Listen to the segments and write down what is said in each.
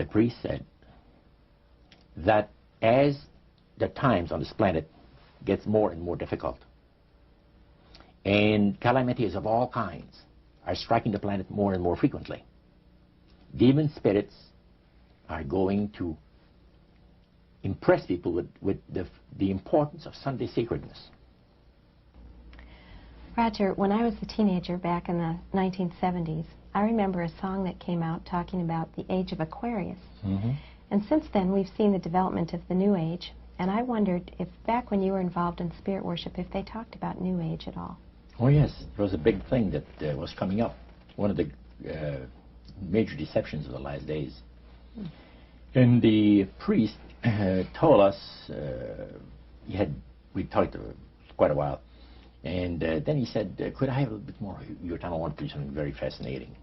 The priest said that as the times on this planet gets more and more difficult, and calamities of all kinds are striking the planet more and more frequently, demon spirits are going to impress people with the importance of Sunday sacredness. Roger, when I was a teenager back in the 1970s, I remember a song that came out talking about the age of Aquarius. Mm-hmm. And since then, we've seen the development of the New Age, and I wondered if, back when you were involved in spirit worship, if they talked about New Age at all. Oh yes, it was a big thing that was coming up. One of the major deceptions of the last days. And the priest told us, we talked quite a while, and then he said, could I have a little bit more of your time? I want to do something very fascinating.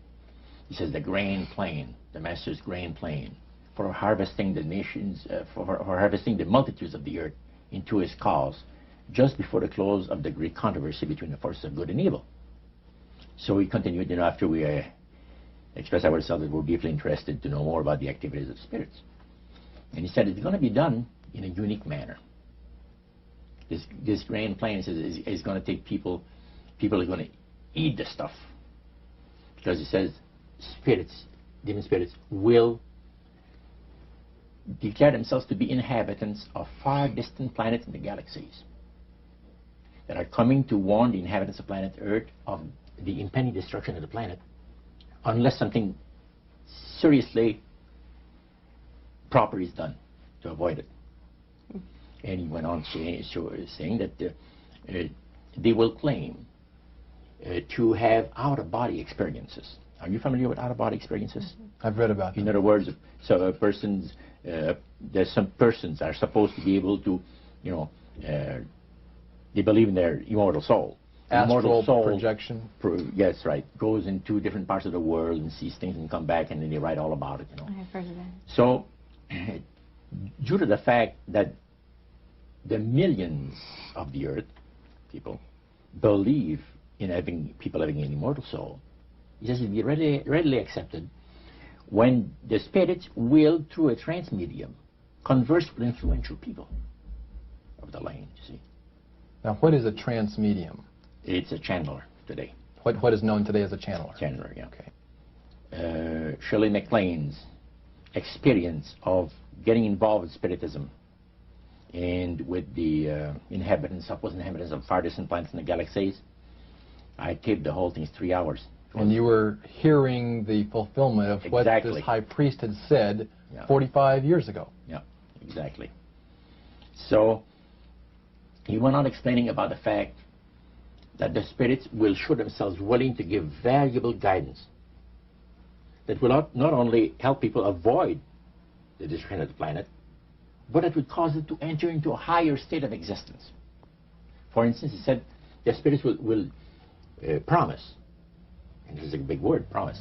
He says, the grand plan, the Master's grand plan for harvesting the nations, for harvesting the multitudes of the earth into his cause, just before the close of the great controversy between the forces of good and evil. So we continued, after we expressed ourselves that we're deeply interested to know more about the activities of spirits. And he said it's going to be done in a unique manner. This grand plan is going to take people are going to eat the stuff. Because he says spirits, demon spirits, will declare themselves to be inhabitants of far distant planets in the galaxies that are coming to warn the inhabitants of planet Earth of the impending destruction of the planet unless something seriously proper is done to avoid it. And he went on saying that they will claim to have out-of-body experiences. Are you familiar with out-of-body experiences? I've read about them. In other words, so there's some persons are supposed to be able to, they believe in their immortal soul. Astral soul projection? Yes, right. Goes into different parts of the world and sees things and come back and then they write all about it, I've heard of that. So, due to the fact that the millions of the earth, people, believe in people having an immortal soul, it has to be readily accepted when the spirits will, through a trance medium, converse with influential people of the land, you see. Now, what is a trance medium? It's a channeler today. What is known today as a channeler? Channeler, yeah. Okay. Shirley MacLaine's experience of getting involved with spiritism and with the supposed inhabitants of far distant planets in the galaxies, I taped the whole thing. It's 3 hours. And you were hearing the fulfillment of what this high priest had said 45 years ago. Yeah, exactly. So he went on explaining about the fact that the spirits will show themselves willing to give valuable guidance that will not only help people avoid the destruction of the planet, but it would cause it to enter into a higher state of existence. For instance, he said the spirits will promise, and this is a big word, promise,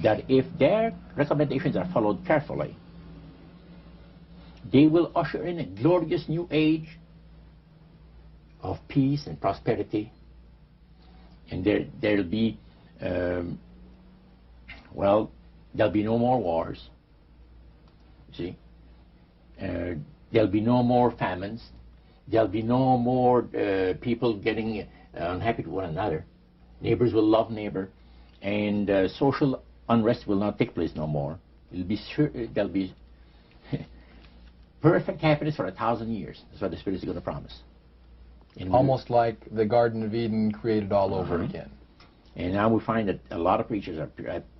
that if their recommendations are followed carefully, they will usher in a glorious new age of peace and prosperity, and there'll be, there'll be no more wars, see? There'll be no more famines, there'll be no more people getting unhappy with one another, neighbors will love neighbor, and social unrest will not take place no more. There'll be perfect happiness for 1,000 years. That's what the Spirit is going to promise. Almost like the Garden of Eden created all over again. And now we find that a lot of preachers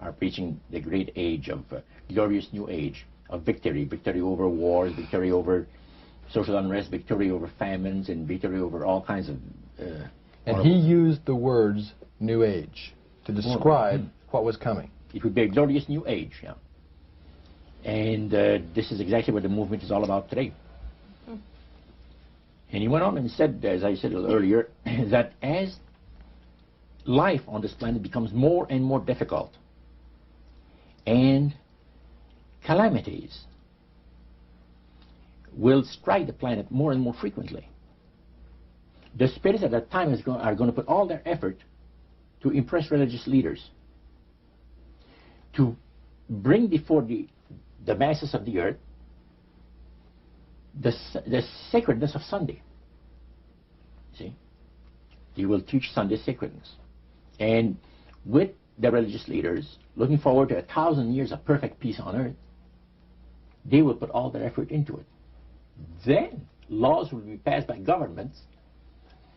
are preaching the great age of glorious new age of victory over wars, victory over social unrest, victory over famines, and victory over all kinds of... and he used the words New Age to describe what was coming. It would be a glorious new age, yeah. And this is exactly what the movement is all about today. And he went on and said, as I said earlier, that as life on this planet becomes more and more difficult, and calamities will strike the planet more and more frequently, the spirits at that time are going to put all their effort to impress religious leaders, to bring before the the masses of the earth the sacredness of Sunday. See? He will teach Sunday sacredness. And with the religious leaders, looking forward to 1,000 years of perfect peace on earth, they will put all their effort into it. Then laws will be passed by governments.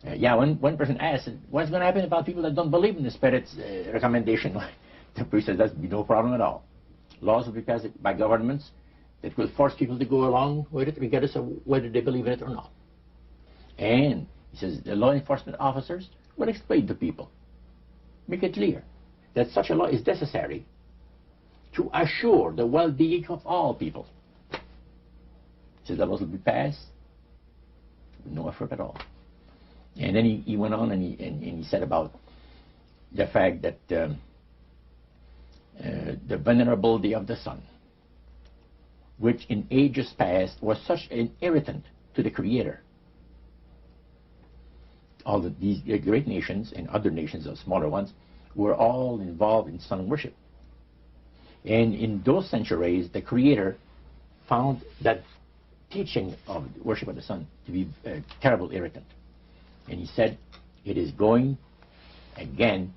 One person asked, what's going to happen about people that don't believe in the Spirit's recommendation? The priest says, that'll be no problem at all. Laws will be passed by governments that will force people to go along with it, regardless of whether they believe in it or not. And he says the law enforcement officers will explain to people, make it clear that such a law is necessary to assure the well-being of all people. He says the laws will be passed with no effort at all. And then he went on and he said about the fact that the venerability of the sun, which in ages past was such an irritant to the Creator. All of these great nations and other nations of smaller ones were all involved in sun worship. And in those centuries, the Creator found that teaching of worship of the sun to be a terrible irritant. And he said, it is going again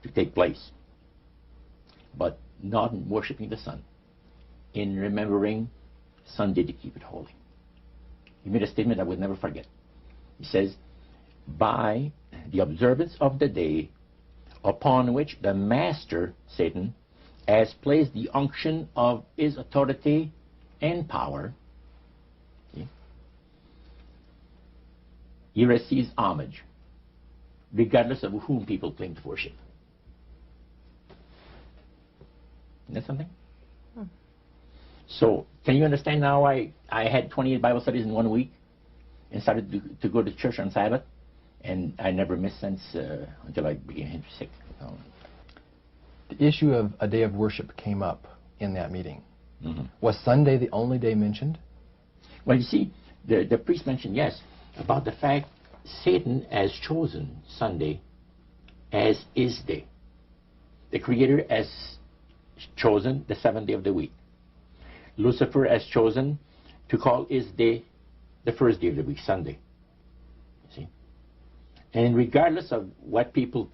to take place, but not in worshiping the sun, in remembering Sunday to keep it holy. He made a statement I would never forget. He says, by the observance of the day upon which the master, Satan, has placed the unction of his authority and power, he receives homage, regardless of whom people claim to worship. Isn't that something? So, can you understand now why I had 28 Bible studies in 1 week and started to go to church on Sabbath? And I never missed since until I became sick. The issue of a day of worship came up in that meeting. Mm-hmm. Was Sunday the only day mentioned? Well, you see, the priest mentioned, yes, about the fact Satan has chosen Sunday as his day. The Creator has chosen the seventh day of the week. Lucifer has chosen to call his day the first day of the week, Sunday. See? And regardless of what people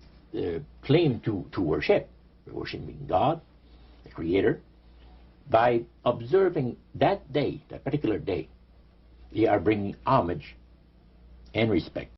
claim to worship, worshiping God, the Creator, by observing that day, that particular day, they are bringing homage and respect